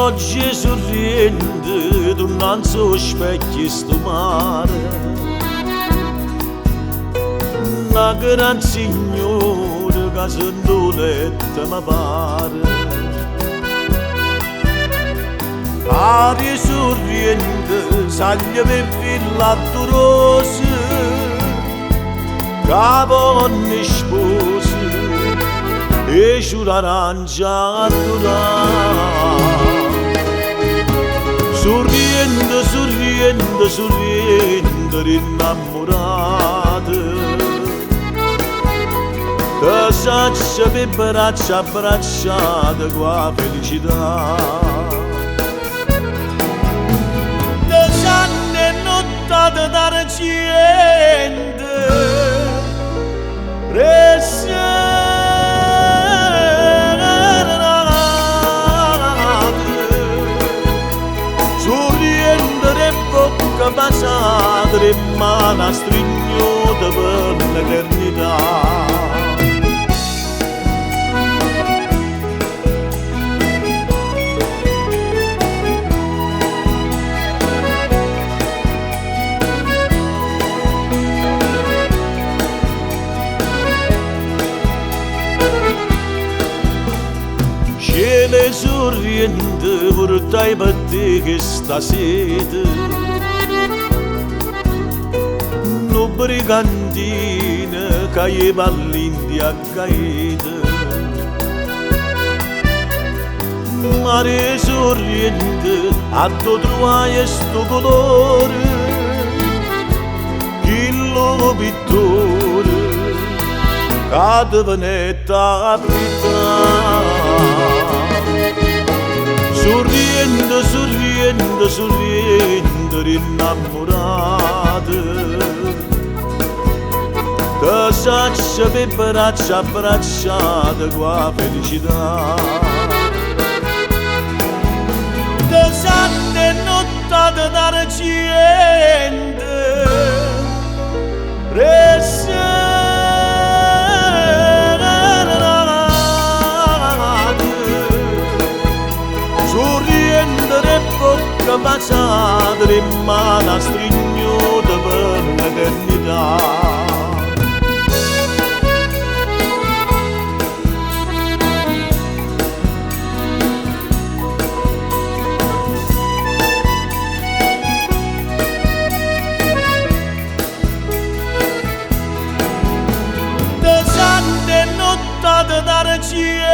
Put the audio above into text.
piogge sorriente dinanzi allo specchio sto mare. Una gran signora che sentoletta mi pare. Aria sorriente, saglia per villa rose, capo e spose, e l'arancia adorata. Sorriendo, sorriendo, sorriendo, innamorata. Che saccia per braccia abbracciate qua felicità. Che sanno nottate d'argento, sorriendo e bocca basata e mano stringnuta per l'eternità. Cielo sorriente portai per te questa sete, no brigantine che gli pall'India caete. Mare sorriente a tu trovai sto colore, chillo pittore che te venetta a pittare. Sorriendo, sorriendo, sorriendo, innamorate. Che saccia per braccia abbracciate qua felicità. Che sanno nottate d'argento, sorriendo e bocca basata e mano stringnuta per l'eternità. Che sanno nottate d'argento,